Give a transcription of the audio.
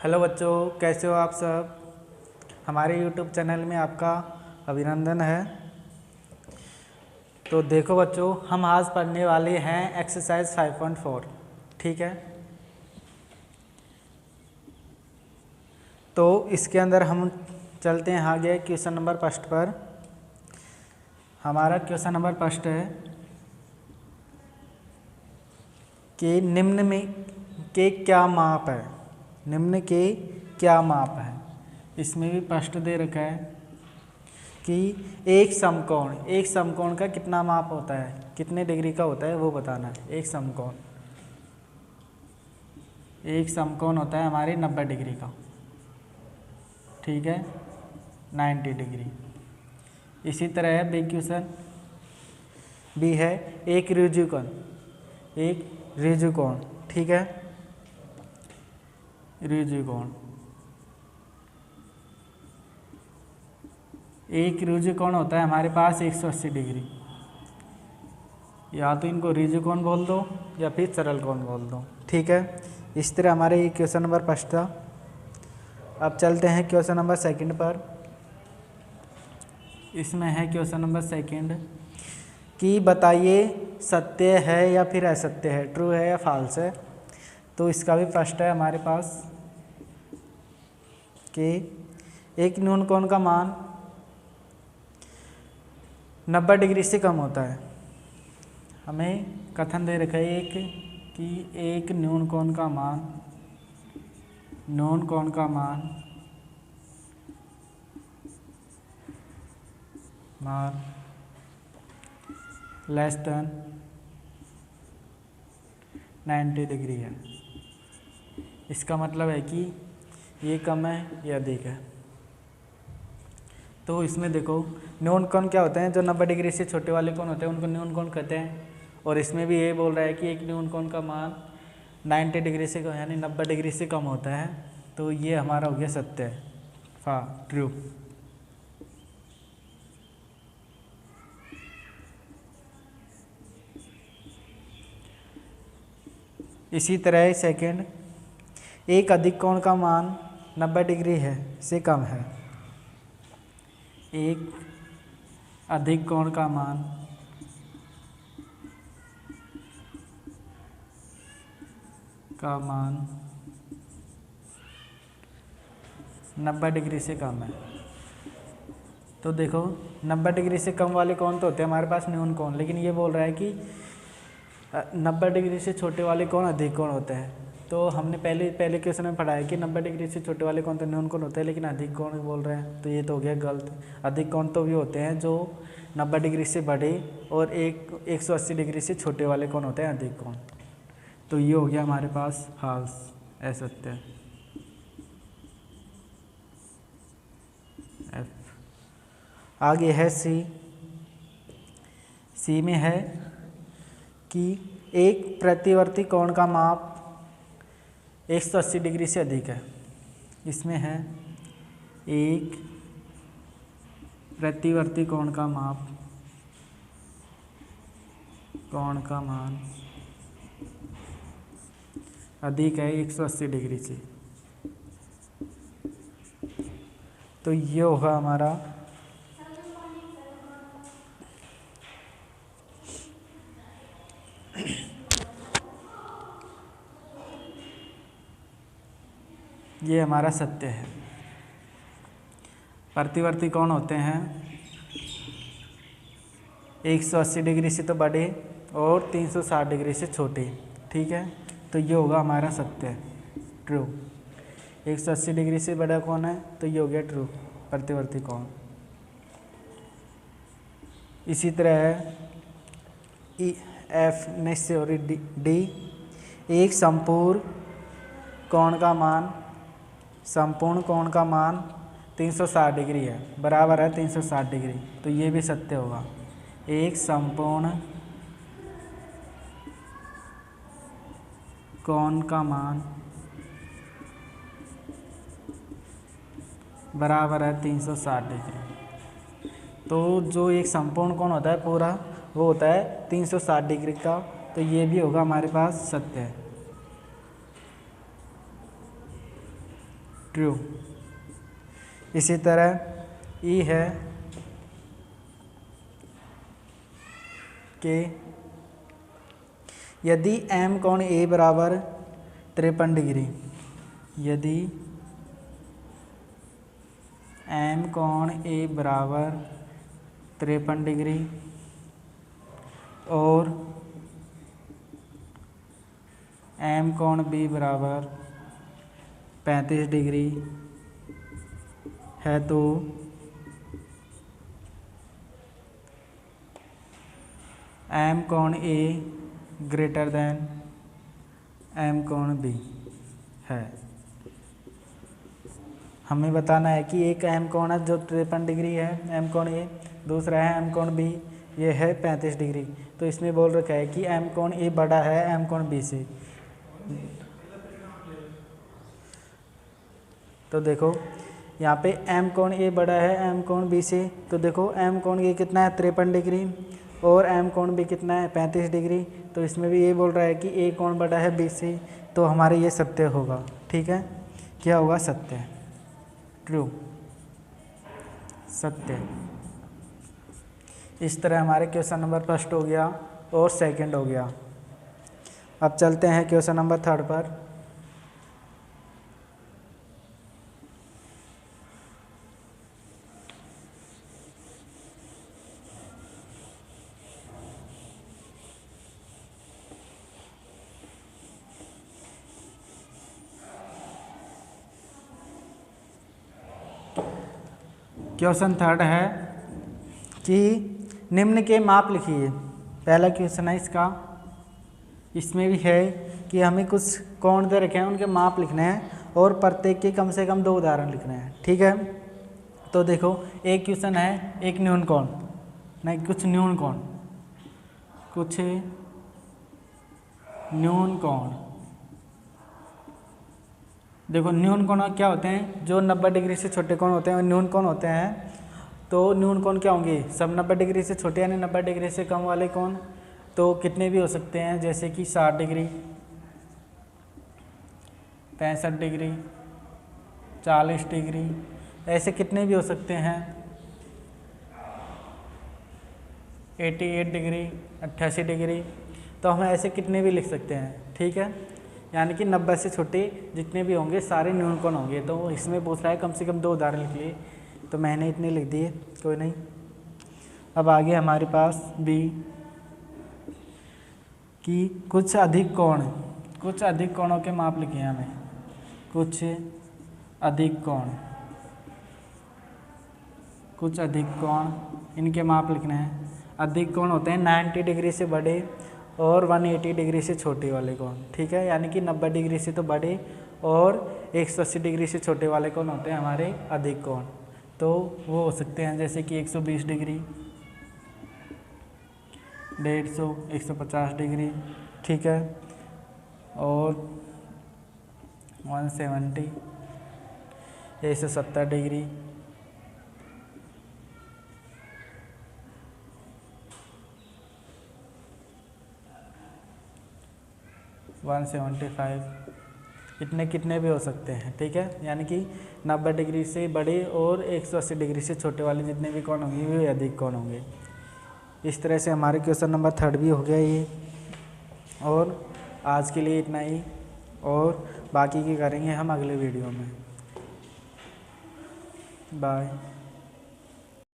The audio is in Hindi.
हेलो बच्चों, कैसे हो आप सब। हमारे यूट्यूब चैनल में आपका अभिनंदन है। तो देखो बच्चों, हम आज पढ़ने वाले हैं एक्सरसाइज 5.4। ठीक है, तो इसके अंदर हम चलते हैं आगे क्वेश्चन नंबर फर्स्ट पर। हमारा क्वेश्चन नंबर फर्स्ट है कि निम्न में के क्या माप है। निम्न के क्या माप है। इसमें भी प्रश्न दे रखा है कि एक समकोण का कितना माप होता है, कितने डिग्री का होता है वो बताना है। एक समकोण होता है हमारे 90 डिग्री का। ठीक है, 90 डिग्री। इसी तरह है बी क्वेश्चन बी है एक ऋजुकोण। ठीक है, एक ऋजुकोण होता है हमारे पास 180 डिग्री। या तो इनको ऋजुकोण बोल दो या फिर सरल कोण बोल दो। ठीक है, इस तरह हमारे ये क्वेश्चन नंबर फर्स्ट था। अब चलते हैं क्वेश्चन नंबर सेकंड पर। इसमें है क्वेश्चन नंबर सेकंड कि बताइए सत्य है या फिर असत्य है, ट्रू है या फॉल्स है। तो इसका भी प्रश्न है हमारे पास कि एक न्यून कोण का मान 90 डिग्री से कम होता है। हमें कथन दे रखा है कि एक न्यून कोण का मान लेस देन 90 डिग्री है। इसका मतलब है कि ये कम है या अधिक है। तो इसमें देखो न्यून कोण क्या होते हैं, जो 90 डिग्री से छोटे वाले कोण होते हैं उनको न्यून कोण कहते हैं। और इसमें भी ये बोल रहा है कि एक न्यून कोण का मान 90 डिग्री से यानी 90 डिग्री से कम होता है। तो ये हमारा हो गया सत्य है, ट्रू। इसी तरह सेकंड, एक अधिक कोण का मान 90 डिग्री है से कम है। एक अधिक कोण का मान 90 डिग्री से कम है। तो देखो 90 डिग्री से कम वाले कोण तो होते हैं हमारे पास न्यून कोण, लेकिन ये बोल रहा है कि 90 डिग्री से छोटे वाले कोण अधिक कोण होते हैं। तो हमने पहले क्वेश्चन में पढ़ा है कि 90 डिग्री से छोटे वाले कोण तो न्यून कोण होते हैं, लेकिन अधिक कोण बोल रहे हैं, तो ये तो हो गया गलत। अधिक कोण तो भी होते हैं जो 90 डिग्री से बड़े और 180 डिग्री से छोटे वाले कोण होते हैं अधिक कोण। तो ये हो गया हमारे पास फॉल्स, असत्य। आगे है सी में है कि एक प्रतिवर्ती कोण का माप 180 डिग्री से अधिक है। इसमें है एक प्रतिवर्ती कोण का मान अधिक है 180 डिग्री से। तो ये होगा हमारा ये हमारा सत्य है। प्रतिवर्ती कोण होते हैं 180 डिग्री से तो बड़े और 360 डिग्री से छोटे। ठीक है, तो ये होगा हमारा सत्य, ट्रू। 180 डिग्री से बड़ा कोण है तो ये हो गया ट्रू, प्रतिवर्ती कोण। इसी तरह है एफ नेक्स्ट से और डी, एक संपूर्ण कोण का मान 360 डिग्री है, बराबर है 360 डिग्री। तो ये भी सत्य होगा। एक संपूर्ण कोण का मान बराबर है 360 डिग्री। तो जो एक संपूर्ण कोण होता है पूरा वो होता है 360 डिग्री का। तो ये भी होगा हमारे पास सत्य है। ट्रू। इसी तरह ई है कि यदि एम कोण ए बराबर 53 डिग्री, यदि एम कोण ए बराबर 53 डिग्री और एम कोण बी बराबर 35 डिग्री है, तो एम कोण ए ग्रेटर देन एम कोण बी है। हमें बताना है कि एक एम कोण है जो 53 डिग्री है, एम कोण ए, दूसरा है एम कोण बी, ये है 35 डिग्री। तो इसमें बोल रखा है कि एम कोण ए बड़ा है एम कोण बी से। तो देखो यहाँ पे एम कोण ए बड़ा है एम कोण बी से, तो देखो एम कोण ए कितना है 53 डिग्री और एम कोण बी कितना है 35 डिग्री। तो इसमें भी ये बोल रहा है कि ए कोण बड़ा है बी से, तो हमारे ये सत्य होगा। ठीक है, क्या होगा? सत्य, ट्रू, सत्य। इस तरह हमारे क्वेश्चन नंबर फर्स्ट हो गया और सेकंड हो गया। अब चलते हैं क्वेश्चन नंबर थर्ड पर। क्वेश्चन थर्ड है कि निम्न के माप लिखिए। पहला क्वेश्चन है इसका, इसमें भी है कि हमें कुछ कोण दे रखे हैं, उनके माप लिखने हैं और प्रत्येक के कम से कम 2 उदाहरण लिखने हैं। ठीक है, तो देखो एक क्वेश्चन है एक न्यून कोण, नहीं कुछ न्यून कोण, कुछ न्यून कोण। देखो न्यून कोण क्या होते हैं? जो 90 डिग्री से छोटे कोण होते हैं वो न्यून कोण होते हैं। तो न्यून कोण क्या होंगे? सब 90 डिग्री से छोटे यानी 90 डिग्री से कम वाले कोण। तो कितने भी हो सकते हैं, जैसे कि 60 डिग्री, 65 डिग्री, 40 डिग्री, ऐसे कितने भी हो सकते हैं, 88 डिग्री, 88 डिग्री। तो हम ऐसे कितने भी लिख सकते हैं। ठीक है, यानी कि 90 से छोटे जितने भी होंगे सारे न्यून कोण होंगे। तो इसमें पूछ रहा है कम से कम 2 उदाहरण लिख लिए, तो मैंने इतने लिख दिए, कोई नहीं। अब आगे हमारे पास बी कि कुछ अधिक कोण, कुछ अधिक कोणों के माप लिखे हैं हमें, कुछ अधिक कोण, कुछ अधिक कोण, इनके माप लिखने हैं। अधिक कोण होते हैं 90 डिग्री से बड़े और 180 डिग्री से छोटे वाले कोण। ठीक है, यानी कि 90 डिग्री से तो बड़े और 180 डिग्री से छोटे वाले कोण होते हैं हमारे अधिक कोण। तो वो हो सकते हैं जैसे कि 120 डिग्री, 150, 150 डिग्री। ठीक है, और 170, 170 डिग्री, 175, इतने कितने भी हो सकते हैं। ठीक है, यानी कि 90 डिग्री से बड़े और 180 डिग्री से छोटे वाले जितने भी कोण होंगे वे अधिक कोण होंगे। इस तरह से हमारे क्वेश्चन नंबर थर्ड भी हो गया ये। और आज के लिए इतना ही, और बाकी की करेंगे हम अगले वीडियो में। बाय।